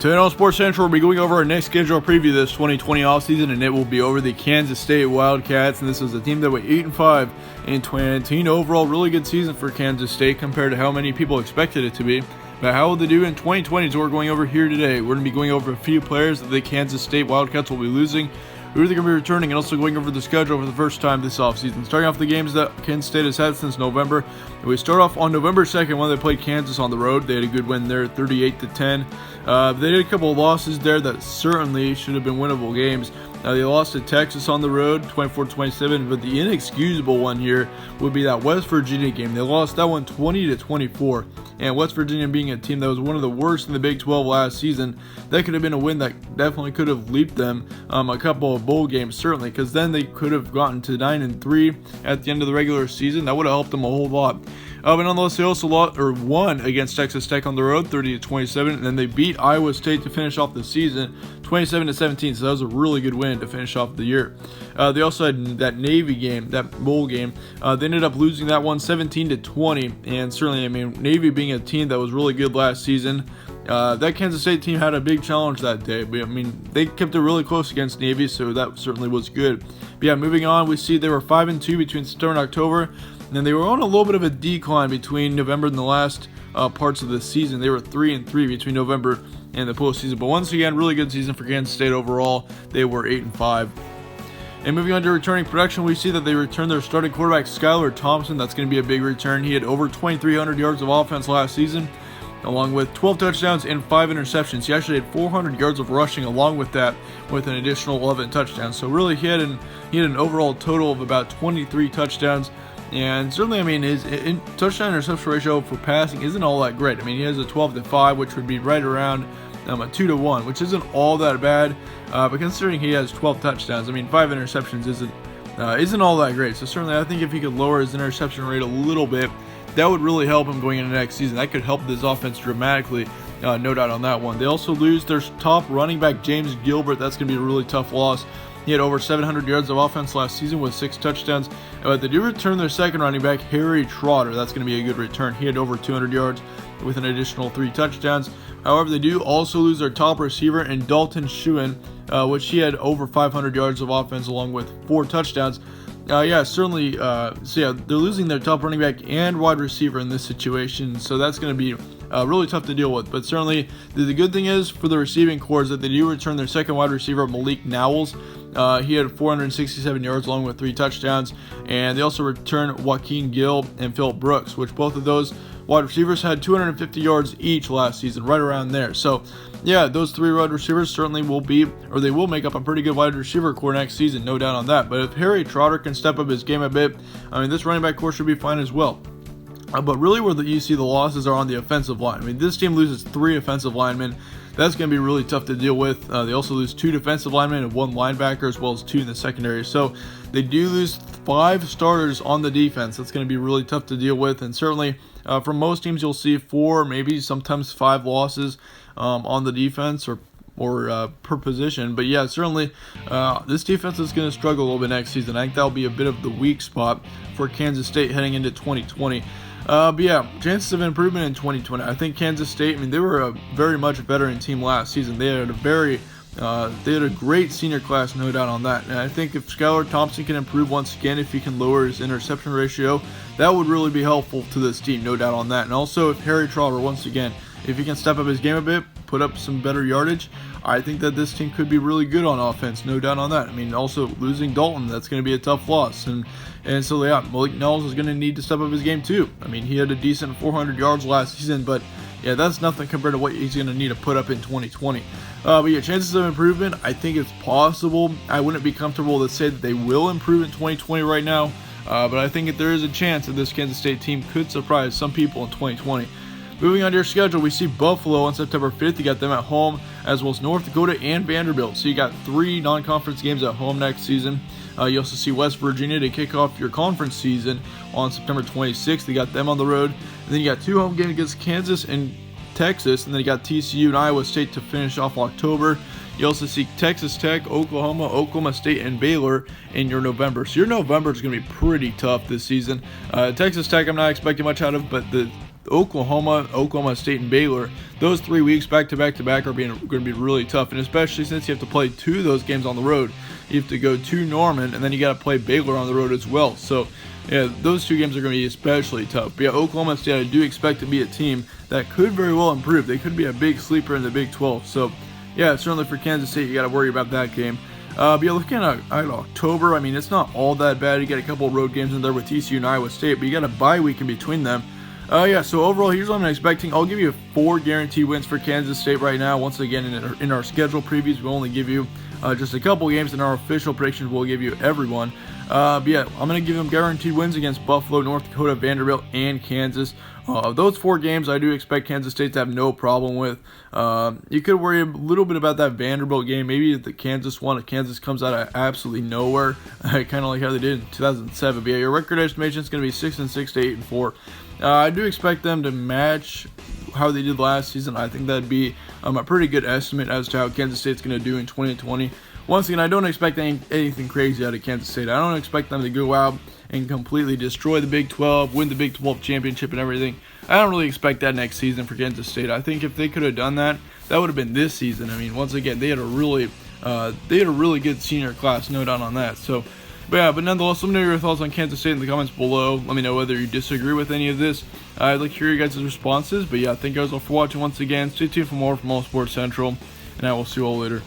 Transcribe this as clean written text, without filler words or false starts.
Today on Sports Central, we'll be going over our next schedule preview this 2020 offseason, and it will be over the Kansas State Wildcats. And this is a team that went 8-5 in 2019. Overall, really good season for Kansas State compared to how many people expected it to be. But how will they do in 2020 is what we're going over here today. We're going to be going over a few players that the Kansas State Wildcats will be losing, who they're going to be returning, and also going over the schedule for the first time this offseason. Starting off the games that Kansas State has had since November. And we start off on November 2nd when they played Kansas on the road. They had a good win there, 38-10. They had a couple of losses there that certainly should have been winnable games. They lost to Texas on the road, 24-27, but the inexcusable one here would be that West Virginia game. They lost that one 20-24, and West Virginia being a team that was one of the worst in the Big 12 last season, that could have been a win that definitely could have leaped them a couple of bowl games, certainly, because then they could have gotten to 9-3 at the end of the regular season. That would have helped them a whole lot. But nonetheless, they also won against Texas Tech on the road, 30-27, and then they beat Iowa State to finish off the season, 27-17. So that was a really good win to finish off the year. They also had that Navy game, that bowl game. They ended up losing that one, 17-20, and certainly, Navy being a team that was really good last season. That Kansas State team had a big challenge that day, but they kept it really close against Navy, so that certainly was good. But yeah, moving on, we see they were 5-2 between September and October. And they were on a little bit of a decline between November and the last parts of the season. They were 3-3 between November and the postseason. But once again, really good season for Kansas State overall. They were 8-5. And moving on to returning production, we see that they returned their starting quarterback, Skylar Thompson. That's going to be a big return. He had over 2,300 yards of offense last season, along with 12 touchdowns and 5 interceptions. He actually had 400 yards of rushing along with that, with an additional 11 touchdowns. So really, he had an overall total of about 23 touchdowns. And certainly, his touchdown interception ratio for passing isn't all that great. He has a 12-5, which would be right around a 2-1, which isn't all that bad. But considering he has 12 touchdowns, 5 interceptions isn't all that great. So certainly, I think if he could lower his interception rate a little bit, that would really help him going into next season. That could help this offense dramatically. No doubt on that one. They also lose their top running back, James Gilbert. That's going to be a really tough loss. He had over 700 yards of offense last season with 6 touchdowns. But they do return their second running back, Harry Trotter. That's going to be a good return. He had over 200 yards with an additional 3 touchdowns. However, they do also lose their top receiver in Dalton Schuen, which he had over 500 yards of offense along with 4 touchdowns. Certainly. They're losing their top running back and wide receiver in this situation. So that's going to be really tough to deal with. But certainly, the good thing is for the receiving corps is that they do return their second wide receiver, Malik Nowels. He had 467 yards along with 3 touchdowns. And they also return Joaquin Gill and Phillip Brooks, which both of those wide receivers had 250 yards each last season, right around there. So, yeah, those 3 wide receivers certainly will make up a pretty good wide receiver core next season, no doubt on that. But if Harry Trotter can step up his game a bit, this running back core should be fine as well. But really where you see the losses are on the offensive line. This team loses 3 offensive linemen. That's going to be really tough to deal with. They also lose 2 defensive linemen and 1 linebacker, as well as 2 in the secondary. So they do lose 5 starters on the defense. That's going to be really tough to deal with. And certainly for most teams, you'll see 4, maybe sometimes 5 losses on the defense or per position. But yeah, certainly this defense is going to struggle a little bit next season. I think that'll be a bit of the weak spot for Kansas State heading into 2020. But yeah, chances of improvement in 2020. I think Kansas State, they were a very much veteran team last season. They had a great senior class, no doubt on that. And I think if Skylar Thompson can improve once again, if he can lower his interception ratio, that would really be helpful to this team, no doubt on that. And also if Harry Trotter, once again, if he can step up his game a bit, put up some better yardage, I think that this team could be really good on offense, no doubt on that. Also losing Dalton, that's going to be a tough loss. And so, yeah, Malik Knowles is going to need to step up his game too. He had a decent 400 yards last season, but yeah, that's nothing compared to what he's going to need to put up in 2020. But yeah, chances of improvement, I think it's possible. I wouldn't be comfortable to say that they will improve in 2020 right now, but I think that there is a chance that this Kansas State team could surprise some people in 2020. Moving on to your schedule, we see Buffalo on September 5th. You got them at home, as well as North Dakota and Vanderbilt. So you got 3 non-conference games at home next season. You also see West Virginia to kick off your conference season on September 26th. You got them on the road. And then you got 2 home games against Kansas and Texas. And then you got TCU and Iowa State to finish off October. You also see Texas Tech, Oklahoma State, and Baylor in your November. So your November is going to be pretty tough this season. Texas Tech I'm not expecting much out of, but the Oklahoma State, and Baylor. Those 3 weeks back to back are going to be really tough, and especially since you have to play 2 of those games on the road. You have to go to Norman, and then you got to play Baylor on the road as well. So, yeah, those 2 games are going to be especially tough. But yeah, Oklahoma State, I do expect to be a team that could very well improve. They could be a big sleeper in the Big 12. So, yeah, certainly for Kansas State, you got to worry about that game. But yeah, looking at October, I mean, it's not all that bad. You got a couple road games in there with TCU and Iowa State, but you got a bye week in between them. Yeah, so overall, here's what I'm expecting. I'll give you 4 guaranteed wins for Kansas State right now. Once again, in our schedule previews, we'll only give you just a couple games. In our official predictions, we'll give you everyone. But yeah, I'm going to give them guaranteed wins against Buffalo, North Dakota, Vanderbilt, and Kansas. Those 4 games, I do expect Kansas State to have no problem with. You could worry a little bit about that Vanderbilt game. Maybe the Kansas one, if Kansas comes out of absolutely nowhere, kind of like how they did in 2007. But yeah, your record estimation is going to be 6-6 to 8-4. I do expect them to match how they did last season. I think that'd be a pretty good estimate as to how Kansas State's going to do in 2020. Once again, I don't expect anything crazy out of Kansas State. I don't expect them to go out and completely destroy the Big 12, win the Big 12 championship and everything. I don't really expect that next season for Kansas State. I think if they could have done that, that would have been this season. I mean, once again, they had a really good senior class, no doubt on that. So, but nonetheless, let me know your thoughts on Kansas State in the comments below. Let me know whether you disagree with any of this. I'd like to hear your guys' responses. But yeah, thank you guys all for watching once again. Stay tuned for more from All Sports Central, and I will see you all later.